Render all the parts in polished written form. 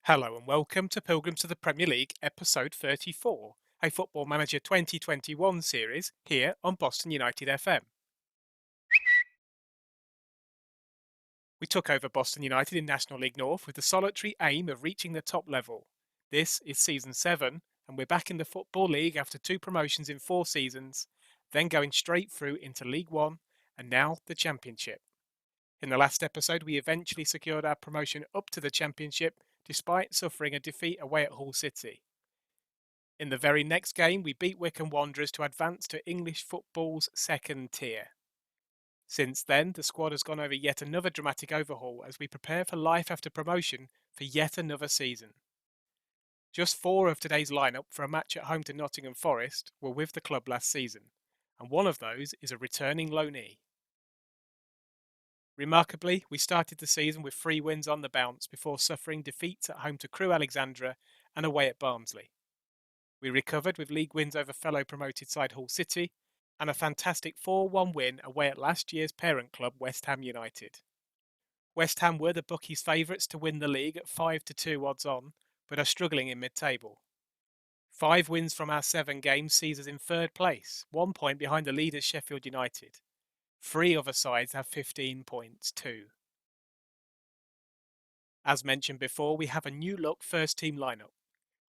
Hello and welcome to Pilgrims to the Premier League, episode 34, a Football Manager 2021 series here on Boston United FM. We took over Boston United in National League North with the solitary aim of reaching the top level. This is season 7, and we're back in the Football League after 2 promotions in 4 seasons, then going straight through into League One and now the Championship. In the last episode, we eventually secured our promotion up to the Championship despite suffering a defeat away at Hull City. In the very next game, we beat Wycombe Wanderers to advance to English football's second tier. Since then, the squad has gone over yet another dramatic overhaul as we prepare for life after promotion for yet another season. Just 4 of today's lineup for a match at home to Nottingham Forest were with the club last season, and one of those is a returning loanee. Remarkably, we started the season with 3 wins on the bounce before suffering defeats at home to Crewe Alexandra and away at Barnsley. We recovered with league wins over fellow promoted side Hull City and a fantastic 4-1 win away at last year's parent club West Ham United. West Ham were the bookies' favourites to win the league at 5-2 odds on, but are struggling in mid-table. 5 wins from our 7 games sees us in 3rd place, 1 point behind the leaders Sheffield United. 3 other sides have 15 points too. As mentioned before, we have a new look first team lineup.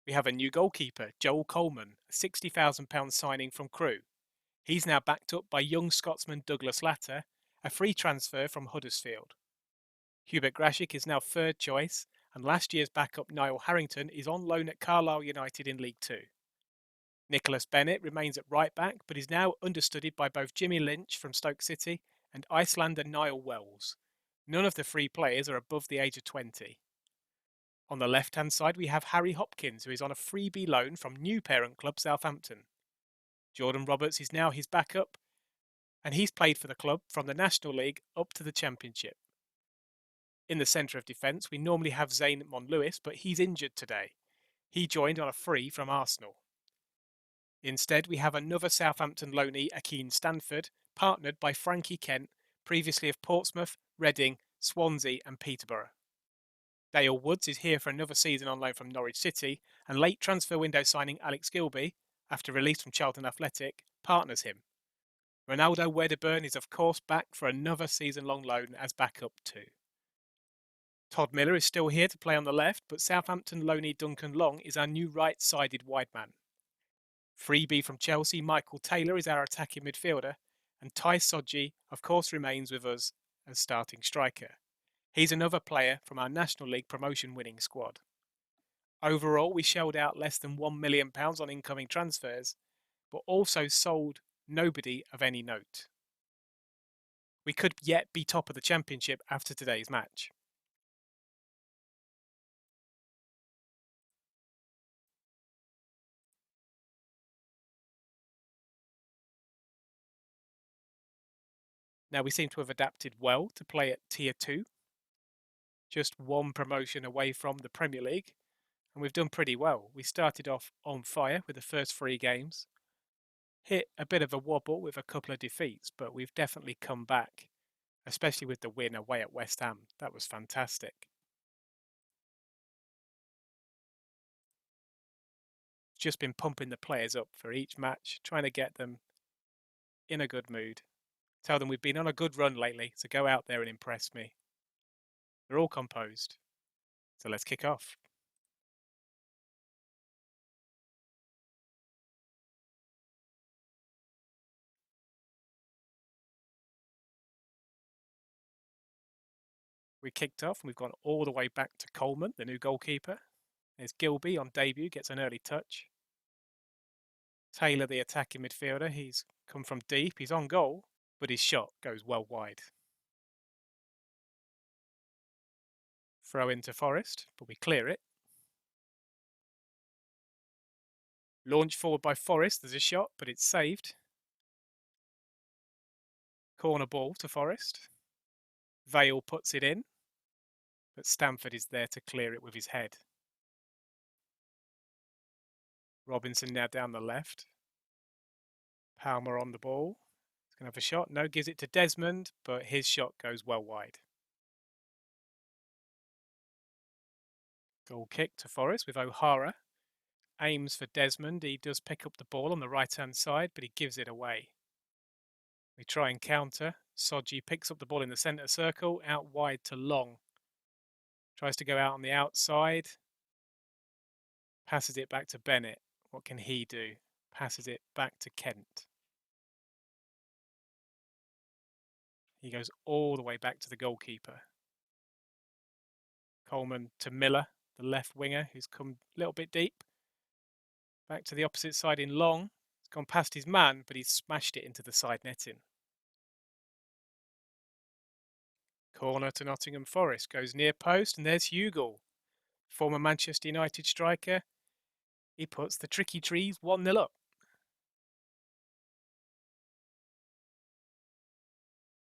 We have a new goalkeeper, Joel Coleman, a £60,000 signing from Crewe. He's now backed up by young Scotsman Douglas Latter, a free transfer from Huddersfield. Hubert Grashik is now 3rd choice, and last year's backup Niall Harrington is on loan at Carlisle United in League Two. Nicholas Bennett remains at right back, but is now understudied by both Jimmy Lynch from Stoke City and Icelander Niall Wells. None of the 3 players are above the age of 20. On the left-hand side, we have Harry Hopkins, who is on a freebie loan from new parent club Southampton. Jordan Roberts is now his backup, and he's played for the club from the National League up to the Championship. In the centre of defence, we normally have Zane Monlewis, but he's injured today. He joined on a free from Arsenal. Instead, we have another Southampton loanee, Akeen Stanford, partnered by Frankie Kent, previously of Portsmouth, Reading, Swansea and Peterborough. Dale Woods is here for another season on loan from Norwich City, and late transfer window signing Alex Gilby, after release from Charlton Athletic, partners him. Ronaldo Wedderburn is of course back for another season-long loan as backup too. Todd Miller is still here to play on the left, but Southampton loanee Duncan Long is our new right-sided wide man. Freebie from Chelsea, Michael Taylor is our attacking midfielder, and Ty Sodji of course remains with us as starting striker. He's another player from our National League promotion-winning squad. Overall, we shelled out less than £1 million on incoming transfers, but also sold nobody of any note. We could yet be top of the Championship after today's match. Now, we seem to have adapted well to play at Tier 2, just 1 promotion away from the Premier League, and we've done pretty well. We started off on fire with the first 3 games, hit a bit of a wobble with a couple of defeats, but we've definitely come back, especially with the win away at West Ham. That was fantastic. Just been pumping the players up for each match, trying to get them in a good mood. Tell them we've been on a good run lately, so go out there and impress me. They're all composed. So let's kick off. We kicked off and we've gone all the way back to Coleman, the new goalkeeper. There's Gilby on debut, gets an early touch. Taylor, the attacking midfielder, he's come from deep, he's on goal, but his shot goes well wide. Throw into Forest, but we clear it. Launch forward by Forest, there's a shot, but it's saved. Corner ball to Forest. Vale puts it in, but Stamford is there to clear it with his head. Robinson now down the left. Palmer on the ball. He's going to have a shot. No, gives it to Desmond, but his shot goes well wide. Goal kick to Forest with O'Hara. Aims for Desmond. He does pick up the ball on the right-hand side, but he gives it away. We try and counter. Soji picks up the ball in the centre circle, out wide to Long. Tries to go out on the outside. Passes it back to Bennett. What can he do? Passes it back to Kent. He goes all the way back to the goalkeeper. Coleman to Miller, the left winger, who's come a little bit deep. Back to the opposite side in Long. He's gone past his man, but he's smashed it into the side netting. Corner to Nottingham Forest. Goes near post, and there's Hugill, former Manchester United striker. He puts the Tricky Trees 1-0 up.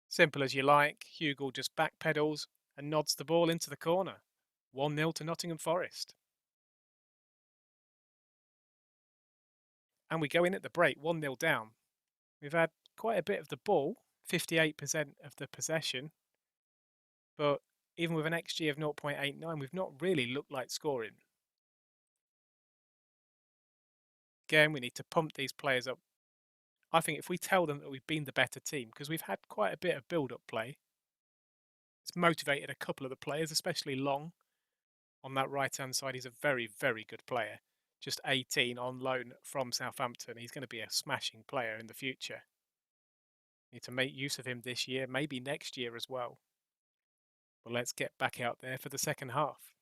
Simple as you like. Hugill just backpedals and nods the ball into the corner. 1-0 to Nottingham Forest. And we go in at the break, 1-0 down. We've had quite a bit of the ball, 58% of the possession. But even with an XG of 0.89, we've not really looked like scoring. Again, we need to pump these players up. I think if we tell them that we've been the better team, because we've had quite a bit of build-up play, it's motivated a couple of the players, especially Long. On that right-hand side, he's a very, very good player. Just 18 on loan from Southampton. He's going to be a smashing player in the future. Need to make use of him this year, maybe next year as well. But let's get back out there for the second half.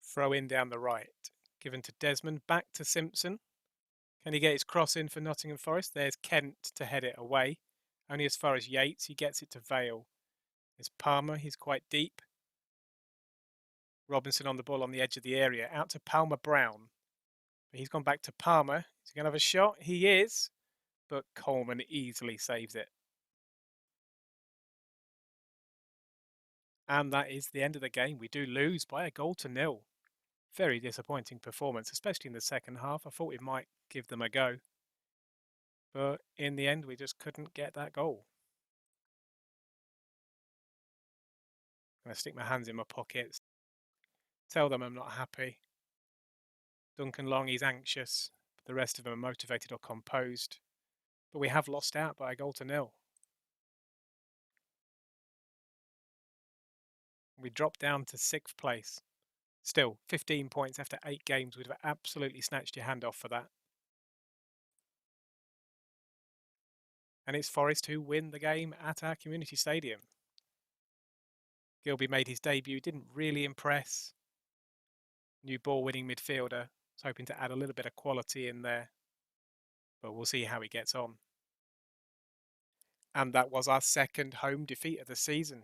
Throw in down the right. Given to Desmond, back to Simpson. Can he get his cross in for Nottingham Forest? There's Kent to head it away. Only as far as Yates, he gets it to Vale. There's Palmer, he's quite deep. Robinson on the ball on the edge of the area, out to Palmer Brown. But he's gone back to Palmer. Is he going to have a shot? He is, but Coleman easily saves it. And that is the end of the game. We do lose by 1-0. Very disappointing performance, especially in the second half. I thought we might give them a go. But in the end, we just couldn't get that goal. I'm going to stick my hands in my pockets. Tell them I'm not happy. Duncan Long, he's anxious. But the rest of them are motivated or composed. But we have lost out by 1-0. We dropped down to 6th place. Still, 15 points after 8 games. We'd have absolutely snatched your hand off for that. And it's Forest who win the game at our community stadium. Gilby made his debut, didn't really impress. New ball-winning midfielder. Was hoping to add a little bit of quality in there. But we'll see how he gets on. And that was our second home defeat of the season.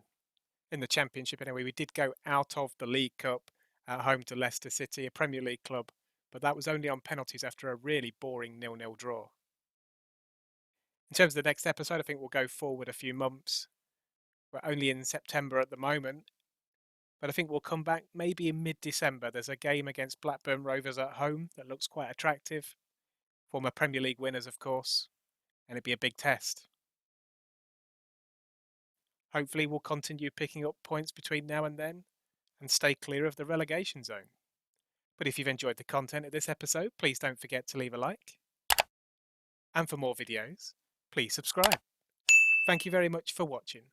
In the Championship anyway, we did go out of the League Cup at home to Leicester City, a Premier League club. But that was only on penalties after a really boring 0-0 draw. In terms of the next episode, I think we'll go forward a few months. We're only in September at the moment. But I think we'll come back maybe in mid-December. There's a game against Blackburn Rovers at home that looks quite attractive. Former Premier League winners, of course. And it'd be a big test. Hopefully we'll continue picking up points between now and then and stay clear of the relegation zone. But if you've enjoyed the content of this episode, please don't forget to leave a like. And for more videos, please subscribe. Thank you very much for watching.